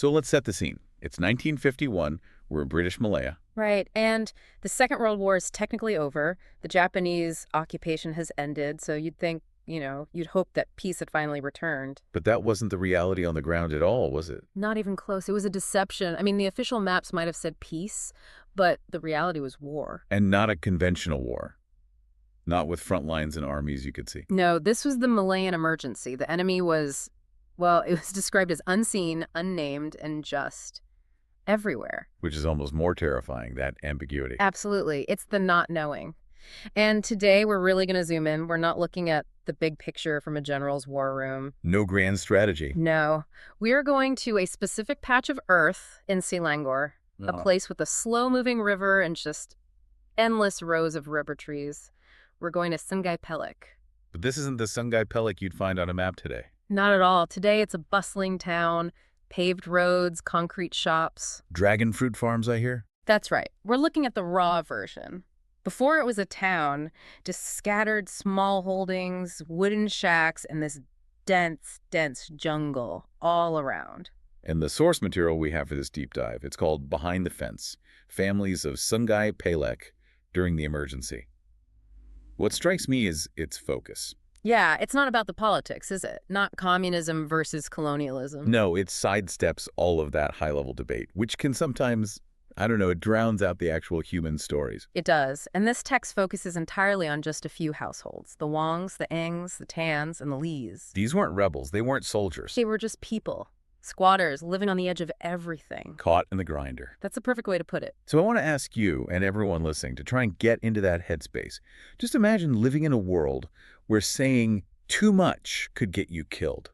So let's set the scene. It's 1951. We're in British Malaya. Right, and the Second World War is technically over. The Japanese occupation has ended, so you'd think, you'd hope that peace had finally returned. But that wasn't the reality on the ground at all, was it? Not even close. It was a deception. I mean, the official maps might have said peace, but the reality was war. And not a conventional war. Not with front lines and armies you could see. No, this was the Malayan emergency. The enemy was, well, it was described as unseen, unnamed, and just everywhere. Which is almost more terrifying, that ambiguity. Absolutely. It's the not knowing. And today we're really going to zoom in. We're not looking at the big picture from a general's war room. No grand strategy. No. We are going to a specific patch of earth in Selangor, a place with a slow-moving river and just endless rows of rubber trees. We're going to Sungai Pelek. But this isn't the Sungai Pelek you'd find on a map today. Not at all. Today it's a bustling town, paved roads, concrete shops. Dragon fruit farms, I hear? That's right. We're looking at the raw version. Before it was a town, just scattered small holdings, wooden shacks, and this dense, dense jungle all around. And the source material we have for this deep dive, it's called Behind the Fence, Families of Sg Pelek During the Emergency. What strikes me is its focus. Yeah, it's not about the politics, is it? Not communism versus colonialism. No, it sidesteps all of that high-level debate, which can sometimes, it drowns out the actual human stories. It does. And this text focuses entirely on just a few households. The Wongs, the Engs, the Tans, and the Lees. These weren't rebels. They weren't soldiers. They were just people. Squatters living on the edge of everything. Caught in the grinder. That's the perfect way to put it. So I want to ask you and everyone listening to try and get into that headspace. Just imagine living in a world where saying too much could get you killed,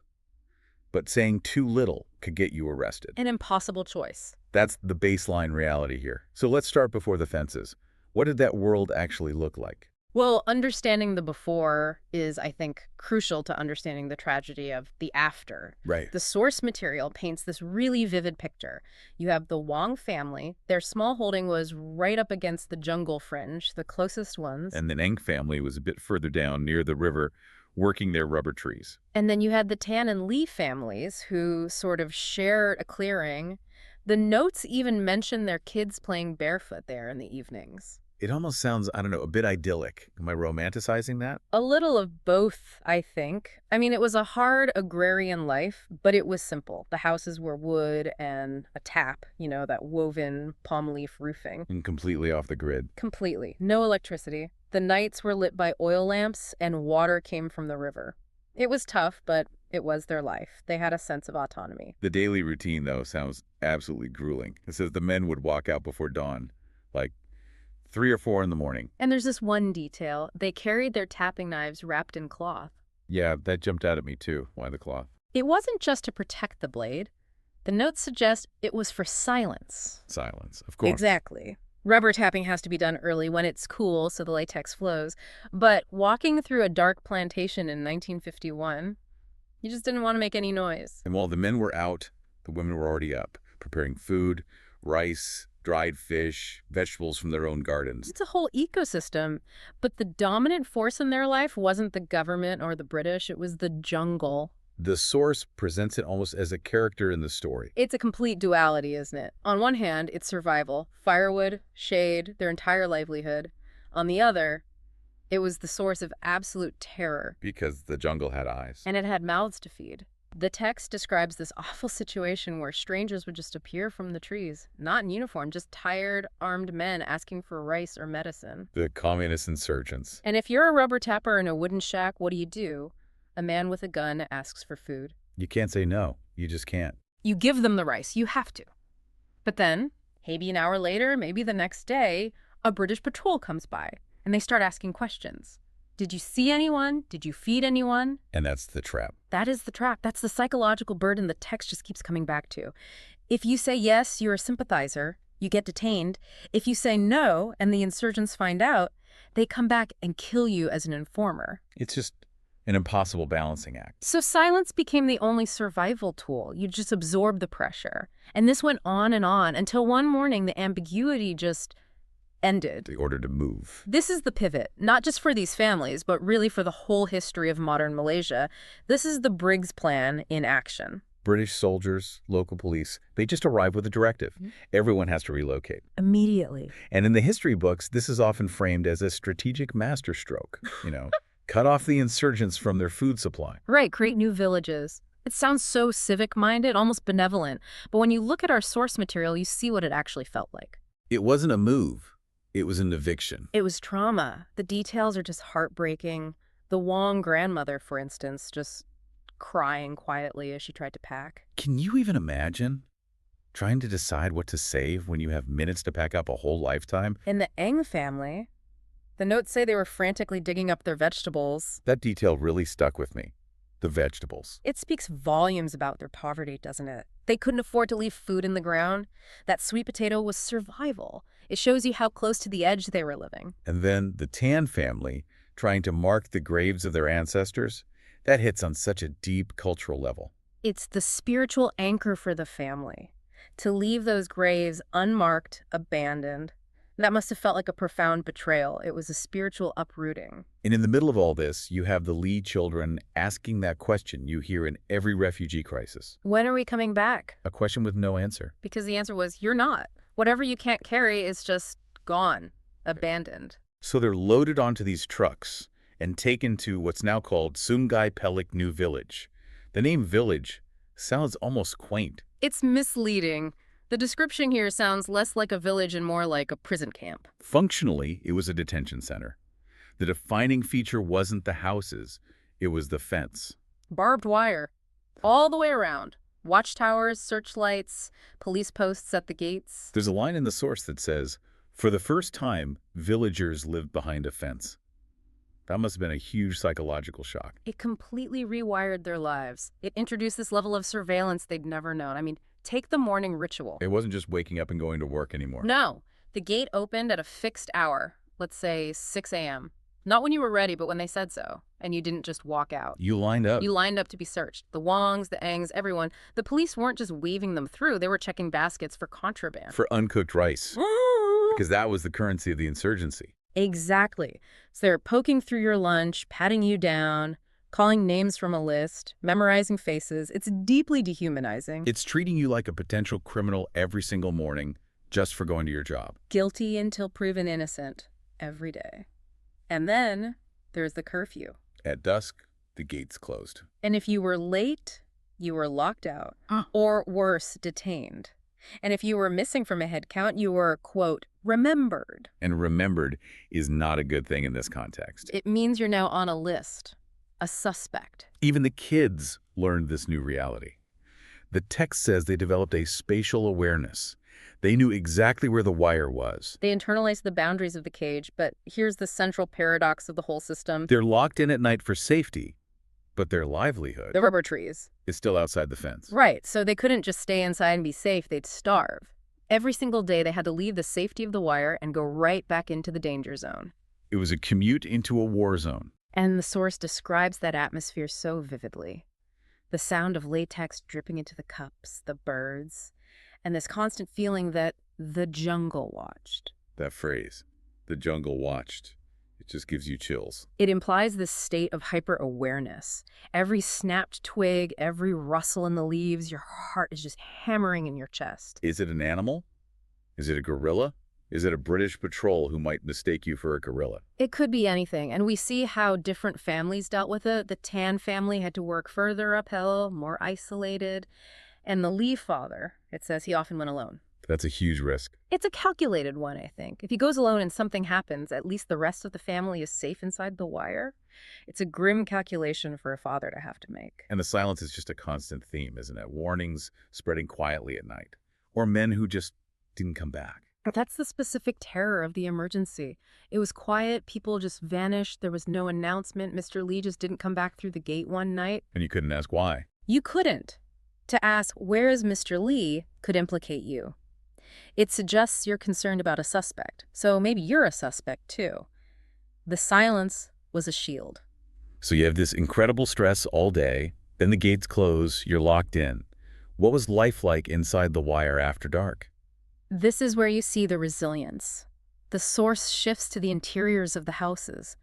but saying too little could get you arrested. An impossible choice. That's the baseline reality here. So let's start before the fences. What did that world actually look like? Well, understanding the before is, I think, crucial to understanding the tragedy of the after. Right. The source material paints this really vivid picture. You have the Wong family. Their small holding was right up against the jungle fringe, the closest ones. And the Eng family was a bit further down near the river, working their rubber trees. And then you had the Tan and Lee families who sort of shared a clearing. The notes even mention their kids playing barefoot there in the evenings. It almost sounds, a bit idyllic. Am I romanticizing that? A little of both, I think. I mean, it was a hard agrarian life, but it was simple. The houses were wood and a tap, that woven palm leaf roofing. And completely off the grid. Completely. No electricity. The nights were lit by oil lamps and water came from the river. It was tough, but it was their life. They had a sense of autonomy. The daily routine, though, sounds absolutely grueling. It says the men would walk out before dawn, like 3 or 4 in the morning. And there's this one detail. They carried their tapping knives wrapped in cloth. Yeah, that jumped out at me too. Why the cloth? It wasn't just to protect the blade. The notes suggest it was for silence. Silence, of course. Exactly. Rubber tapping has to be done early when it's cool so the latex flows. But walking through a dark plantation in 1951, you just didn't want to make any noise. And while the men were out, the women were already up, preparing food, rice, dried fish, vegetables from their own gardens. It's a whole ecosystem. But the dominant force in their life wasn't the government or the British. It was the jungle. The source presents it almost as a character in the story. It's a complete duality, isn't it? On one hand, it's survival, firewood, shade, their entire livelihood. On the other, it was the source of absolute terror. Because the jungle had eyes. And it had mouths to feed. The text describes this awful situation where strangers would just appear from the trees, not in uniform, just tired, armed men asking for rice or medicine. The communist insurgents. And if you're a rubber tapper in a wooden shack, what do? A man with a gun asks for food. You can't say no. You just can't. You give them the rice. You have to. But then, maybe an hour later, maybe the next day, a British patrol comes by, and they start asking questions. Did you see anyone? Did you feed anyone? And that's the trap. That is the trap. That's the psychological burden the text just keeps coming back to. If you say yes, you're a sympathizer, you get detained. If you say no, and the insurgents find out, they come back and kill you as an informer. It's just an impossible balancing act. So silence became the only survival tool. You just absorb the pressure. And this went on until one morning the ambiguity just ended. The order to move. This is the pivot, not just for these families, but really for the whole history of modern Malaysia. This is the Briggs Plan in action. British soldiers, local police, they just arrive with a directive. Everyone has to relocate. Immediately. And in the history books, this is often framed as a strategic masterstroke. Cut off the insurgents from their food supply. Right, create new villages. It sounds so civic-minded, almost benevolent. But when you look at our source material, you see what it actually felt like. It wasn't a move. It was an eviction. It was trauma. The details are just heartbreaking. The Wong grandmother, for instance, just crying quietly as she tried to pack. Can you even imagine trying to decide what to save when you have minutes to pack up a whole lifetime? In the Eng family, the notes say they were frantically digging up their vegetables. That detail really stuck with me. The vegetables. It speaks volumes about their poverty, doesn't it? They couldn't afford to leave food in the ground. That sweet potato was survival. It shows you how close to the edge they were living. And then the Tan family trying to mark the graves of their ancestors. That hits on such a deep cultural level. It's the spiritual anchor for the family. To leave those graves unmarked, abandoned, that must have felt like a profound betrayal. It was a spiritual uprooting. And in the middle of all this, you have the Lee children asking that question you hear in every refugee crisis. When are we coming back? A question with no answer. Because the answer was, you're not. Whatever you can't carry is just gone, abandoned. So they're loaded onto these trucks and taken to what's now called Sungai Pelek New Village. The name village sounds almost quaint. It's misleading. The description here sounds less like a village and more like a prison camp. Functionally, it was a detention center. The defining feature wasn't the houses, it was the fence. Barbed wire, all the way around. Watchtowers, searchlights, police posts at the gates. There's a line in the source that says, "For the first time, villagers lived behind a fence." That must have been a huge psychological shock. It completely rewired their lives. It introduced this level of surveillance they'd never known. I mean, take the morning ritual. It wasn't just waking up and going to work anymore. No. The gate opened at a fixed hour, let's say 6 a.m. Not when you were ready, but when they said so. And you didn't just walk out. You lined up. You lined up to be searched. The Wongs, the Engs, everyone. The police weren't just waving them through. They were checking baskets for contraband. For uncooked rice. Because that was the currency of the insurgency. Exactly. So they're poking through your lunch, patting you down, calling names from a list, memorizing faces. It's deeply dehumanizing. It's treating you like a potential criminal every single morning just for going to your job. Guilty until proven innocent every day. And then there's the curfew. At dusk, the gates closed. And if you were late, you were locked out. Or worse, detained. And if you were missing from a head count, you were, quote, remembered. And remembered is not a good thing in this context. It means you're now on a list. A suspect. Even the kids learned this new reality. The text says they developed a spatial awareness. They knew exactly where the wire was. They internalized the boundaries of the cage, but here's the central paradox of the whole system. They're locked in at night for safety, but their livelihood The rubber trees. is still outside the fence. Right, so they couldn't just stay inside and be safe, they'd starve. Every single day they had to leave the safety of the wire and go right back into the danger zone. It was a commute into a war zone. And the source describes that atmosphere so vividly. The sound of latex dripping into the cups, the birds, and this constant feeling that the jungle watched. That phrase, the jungle watched, it just gives you chills. It implies this state of hyper-awareness. Every snapped twig, every rustle in the leaves, your heart is just hammering in your chest. Is it an animal? Is it a gorilla? Is it a British patrol who might mistake you for a gorilla? It could be anything, and we see how different families dealt with it. The Tan family had to work further uphill, more isolated. And the Lee father, it says he often went alone. That's a huge risk. It's a calculated one, I think. If he goes alone and something happens, at least the rest of the family is safe inside the wire. It's a grim calculation for a father to have to make. And the silence is just a constant theme, isn't it? Warnings spreading quietly at night. Or men who just didn't come back. That's the specific terror of the emergency. It was quiet, people just vanished, there was no announcement, Mr. Lee just didn't come back through the gate one night. And you couldn't ask why. You couldn't. To ask, where is Mr. Lee, could implicate you. It suggests you're concerned about a suspect, so maybe you're a suspect too. The silence was a shield. So you have this incredible stress all day, then the gates close, you're locked in. What was life like inside the wire after dark? This is where you see the resilience. The source shifts to the interiors of the houses.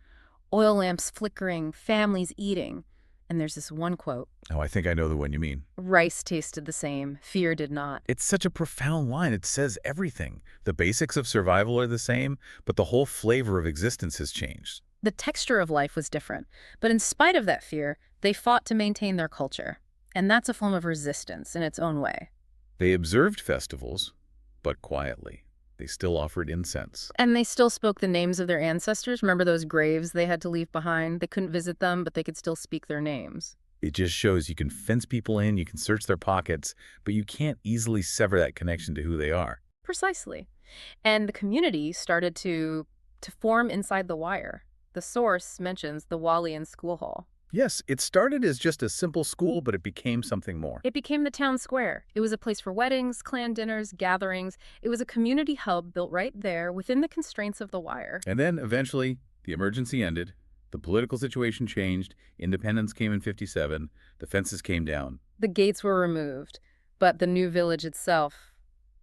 Oil lamps flickering, families eating. And there's this one quote: Oh, I think I know the one you mean. "Rice tasted the same, fear did not." It's such a profound line. It says everything. The basics of survival are the same, but the whole flavor of existence has changed. The texture of life was different, but in spite of that fear, they fought to maintain their culture. And that's a form of resistance in its own way. They observed festivals, but quietly. They still offered incense. And they still spoke the names of their ancestors. Remember those graves they had to leave behind? They couldn't visit them, but they could still speak their names. It just shows you can fence people in, you can search their pockets, but you can't easily sever that connection to who they are. Precisely. And the community started to form inside the wire. The source mentions the Walian school hall. Yes, it started as just a simple school, but it became something more. It became the town square. It was a place for weddings, clan dinners, gatherings. It was a community hub built right there within the constraints of the wire. And then, eventually, the emergency ended, the political situation changed, independence came in '57, the fences came down. The gates were removed, but the new village itself,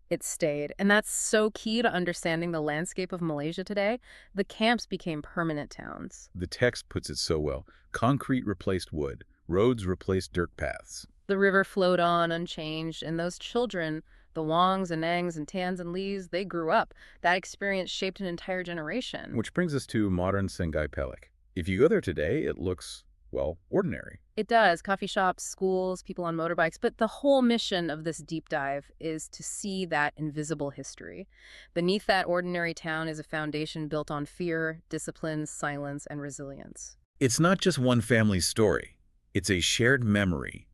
it stayed. And that's so key to understanding the landscape of Malaysia today. The camps became permanent towns. The text puts it so well. Concrete replaced wood. Roads replaced dirt paths. The river flowed on unchanged, and those children, the Wongs and Nangs and Tans and Lees, they grew up. That experience shaped an entire generation. Which brings us to modern Sungai Pelek. If you go there today, it looks, well, ordinary. It does. Coffee shops, schools, people on motorbikes. But the whole mission of this deep dive is to see that invisible history. Beneath that ordinary town is a foundation built on fear, discipline, silence, and resilience. It's not just one family's story. It's a shared memory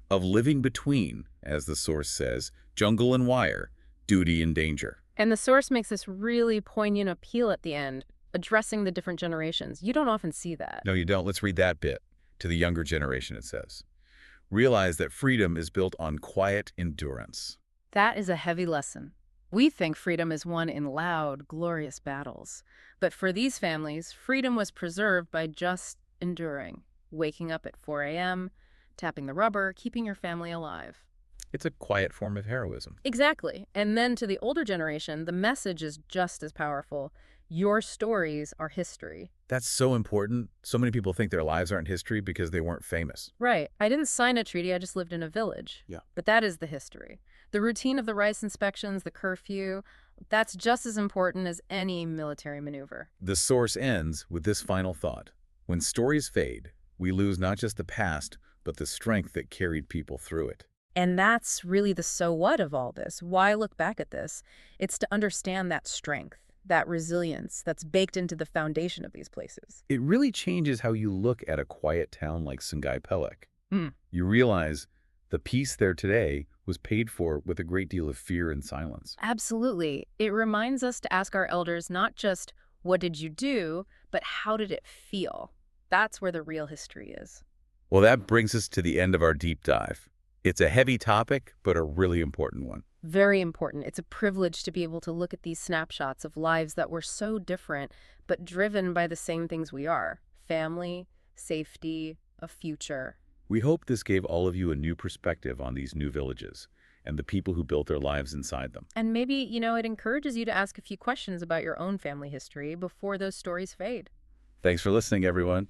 of living between, as the source says, jungle and wire, duty and danger. And the source makes this really poignant appeal at the end, addressing the different generations. You don't often see that. No, you don't. Let's read that bit. To the younger generation, it says, realize that freedom is built on quiet endurance. That is a heavy lesson. We think freedom is won in loud, glorious battles. But for these families, freedom was preserved by just enduring, waking up at 4 a.m., tapping the rubber, keeping your family alive. It's a quiet form of heroism. Exactly. And then to the older generation, the message is just as powerful. Your stories are history. That's so important. So many people think their lives aren't history because they weren't famous. Right. I didn't sign a treaty, I just lived in a village. Yeah. But that is the history. The routine of the rice inspections, the curfew, that's just as important as any military maneuver. The source ends with this final thought. When stories fade, we lose not just the past, but the strength that carried people through it. And that's really the so what of all this. Why look back at this? It's to understand that strength, that resilience that's baked into the foundation of these places. It really changes how you look at a quiet town like Sungai Pelek. Mm. You realize the peace there today was paid for with a great deal of fear and silence. Absolutely. It reminds us to ask our elders not just, what did you do, but how did it feel? That's where the real history is. Well, that brings us to the end of our deep dive. It's a heavy topic, but a really important one. Very important. It's a privilege to be able to look at these snapshots of lives that were so different, but driven by the same things we are: family, safety, a future. We hope this gave all of you a new perspective on these new villages and the people who built their lives inside them. And maybe, it encourages you to ask a few questions about your own family history before those stories fade. Thanks for listening, everyone.